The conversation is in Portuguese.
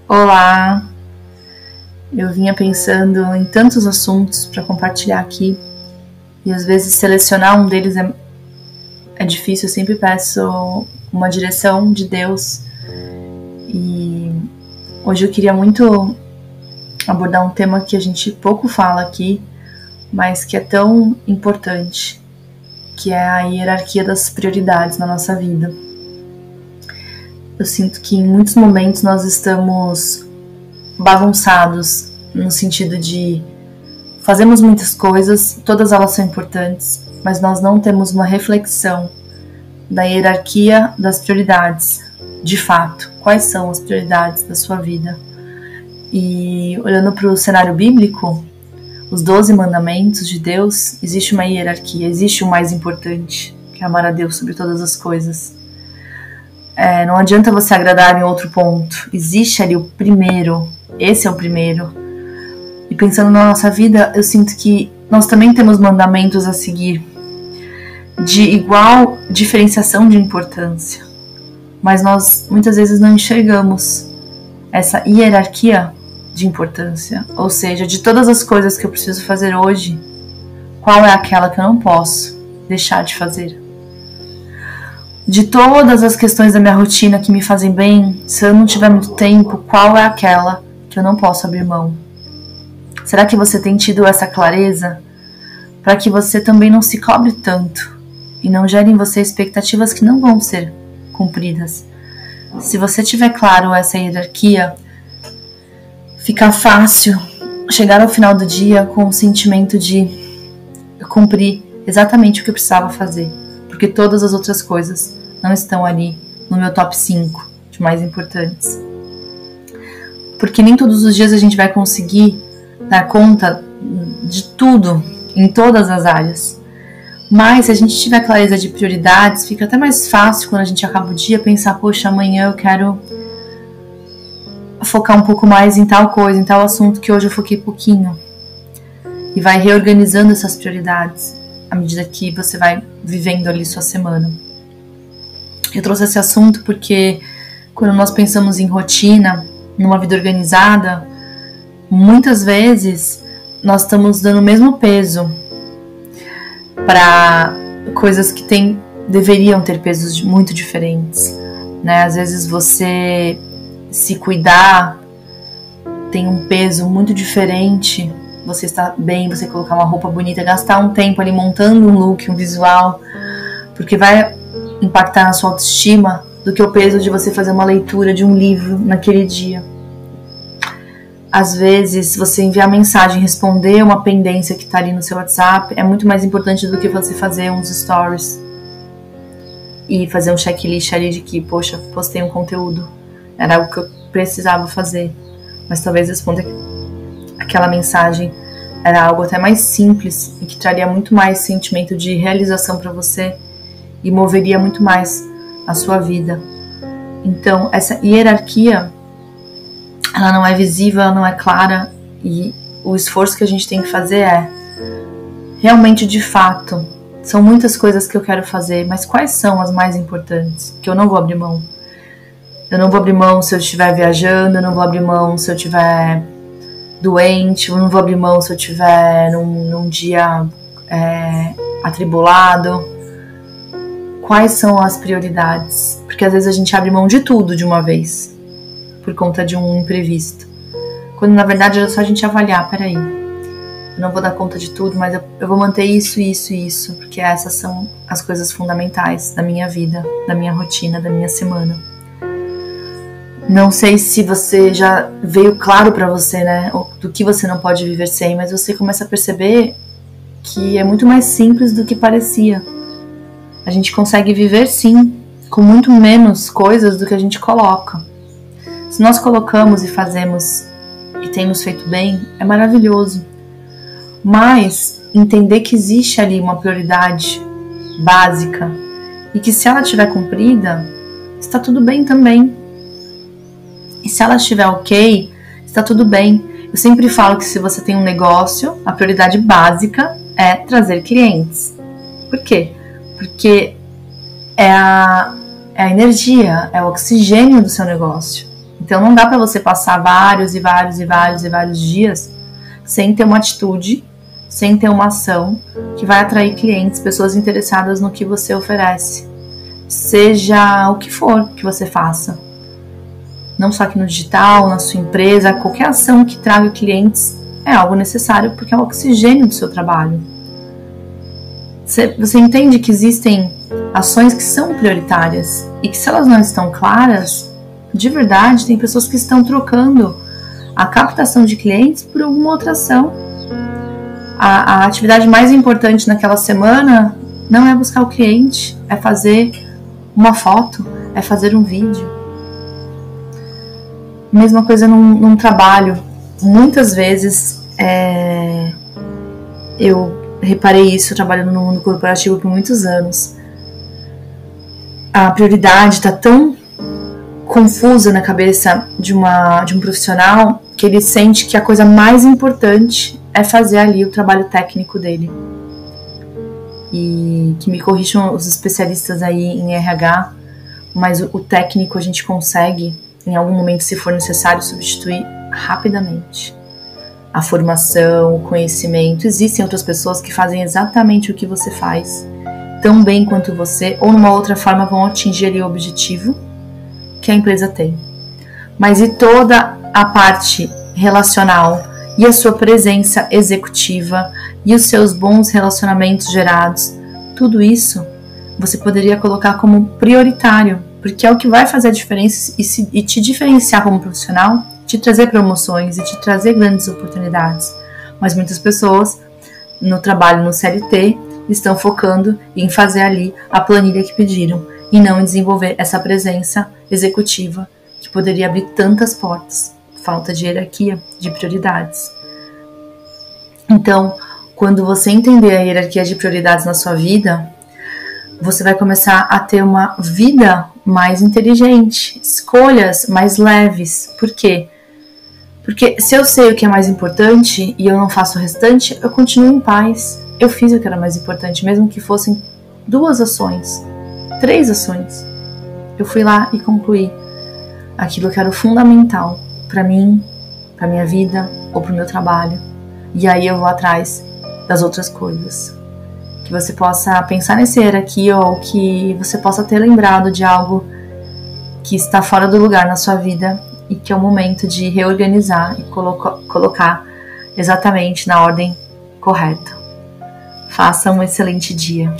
Olá, eu vinha pensando em tantos assuntos para compartilhar aqui e às vezes selecionar um deles é difícil. Eu sempre peço uma direção de Deus e hoje eu queria muito abordar um tema que a gente pouco fala aqui, mas que é tão importante, que é a hierarquia das prioridades na nossa vida. Eu sinto que em muitos momentos nós estamos bagunçados, no sentido de fazemos muitas coisas, todas elas são importantes, mas nós não temos uma reflexão da hierarquia das prioridades. De fato, quais são as prioridades da sua vida? E olhando para o cenário bíblico, os 12 mandamentos de Deus, existe uma hierarquia, existe o mais importante, que é amar a Deus sobre todas as coisas. Não adianta você agradar em outro ponto. Existe ali o primeiro. Esse é o primeiro. E pensando na nossa vida, eu sinto que nós também temos mandamentos a seguir de igual diferenciação de importância. Mas nós muitas vezes não enxergamos essa hierarquia de importância. Ou seja, de todas as coisas que eu preciso fazer hoje, qual é aquela que eu não posso deixar de fazer? De todas as questões da minha rotina que me fazem bem, se eu não tiver muito tempo, qual é aquela que eu não posso abrir mão? Será que você tem tido essa clareza para que você também não se cobre tanto e não gere em você expectativas que não vão ser cumpridas? Se você tiver claro essa hierarquia, fica fácil chegar ao final do dia com o sentimento de cumprir exatamente o que eu precisava fazer, porque todas as outras coisas não estão ali no meu top 5 de mais importantes. Porque nem todos os dias a gente vai conseguir dar conta de tudo, em todas as áreas. Mas se a gente tiver clareza de prioridades, fica até mais fácil quando a gente acaba o dia pensar, poxa, amanhã eu quero focar um pouco mais em tal coisa, em tal assunto que hoje eu foquei pouquinho. E vai reorganizando essas prioridades à medida que você vai vivendo ali sua semana. Eu trouxe esse assunto porque quando nós pensamos em rotina, numa vida organizada, muitas vezes nós estamos dando o mesmo peso para coisas que deveriam ter pesos muito diferentes, né? Às vezes você se cuidar tem um peso muito diferente. Você está bem, você colocar uma roupa bonita, gastar um tempo ali montando um look, um visual, porque vai impactar na sua autoestima do que o peso de você fazer uma leitura de um livro naquele dia. Às vezes, você enviar mensagem, responder uma pendência que está ali no seu WhatsApp é muito mais importante do que você fazer uns stories e fazer um checklist ali de que, poxa, postei um conteúdo, era algo que eu precisava fazer, mas talvez responder aquela mensagem era algo até mais simples e que traria muito mais sentimento de realização para você e moveria muito mais a sua vida. Então, essa hierarquia, ela não é visível, ela não é clara, e o esforço que a gente tem que fazer é realmente, de fato, são muitas coisas que eu quero fazer, mas quais são as mais importantes que eu não vou abrir mão? Eu não vou abrir mão se eu estiver viajando, eu não vou abrir mão se eu estiver doente, eu não vou abrir mão se eu estiver num dia atribulado. Quais são as prioridades? Porque às vezes a gente abre mão de tudo de uma vez, por conta de um imprevisto. Quando na verdade era só a gente avaliar, peraí, eu não vou dar conta de tudo, mas eu vou manter isso, isso e isso, porque essas são as coisas fundamentais da minha vida, da minha rotina, da minha semana. Não sei se você já veio claro pra você, né, do que você não pode viver sem, mas você começa a perceber que é muito mais simples do que parecia. A gente consegue viver, sim, com muito menos coisas do que a gente coloca. Se nós colocamos e fazemos e temos feito bem, é maravilhoso. Mas entender que existe ali uma prioridade básica e que se ela estiver cumprida, está tudo bem também. E se ela estiver ok, está tudo bem. Eu sempre falo que se você tem um negócio, a prioridade básica é trazer clientes. Por quê? Porque é a energia, é o oxigênio do seu negócio. Então não dá para você passar vários dias sem ter uma atitude, sem ter uma ação que vai atrair clientes, pessoas interessadas no que você oferece. Seja o que for que você faça. Não só aqui no digital, na sua empresa, qualquer ação que traga clientes é algo necessário porque é o oxigênio do seu trabalho. Você entende que existem ações que são prioritárias e que se elas não estão claras, de verdade, tem pessoas que estão trocando a captação de clientes por alguma outra ação. A atividade mais importante naquela semana não é buscar o cliente, é fazer uma foto, é fazer um vídeo. Mesma coisa num trabalho. Muitas vezes eu reparei isso trabalhando no mundo corporativo por muitos anos. A prioridade está tão confusa na cabeça de um profissional que ele sente que a coisa mais importante é fazer ali o trabalho técnico dele. E que me corrijam os especialistas aí em RH, mas o técnico a gente consegue, em algum momento, se for necessário, substituir rapidamente. A formação, o conhecimento, existem outras pessoas que fazem exatamente o que você faz, tão bem quanto você, ou numa outra forma vão atingir ali o objetivo que a empresa tem. Mas e toda a parte relacional e a sua presença executiva e os seus bons relacionamentos gerados, tudo isso você poderia colocar como prioritário, porque é o que vai fazer a diferença e te diferenciar como profissional, te trazer promoções e te trazer grandes oportunidades. Mas muitas pessoas no trabalho no CLT estão focando em fazer ali a planilha que pediram e não em desenvolver essa presença executiva que poderia abrir tantas portas. Falta de hierarquia, de prioridades. Então, quando você entender a hierarquia de prioridades na sua vida, você vai começar a ter uma vida mais inteligente, escolhas mais leves. Por quê? Porque se eu sei o que é mais importante e eu não faço o restante, eu continuo em paz. Eu fiz o que era mais importante, mesmo que fossem 2 ações, 3 ações. Eu fui lá e concluí aquilo que era o fundamental para mim, para minha vida ou para o meu trabalho. E aí eu vou atrás das outras coisas. Que você possa pensar nesse hierarquia ou que você possa ter lembrado de algo que está fora do lugar na sua vida e que é o momento de reorganizar e colocar exatamente na ordem correta. Faça um excelente dia.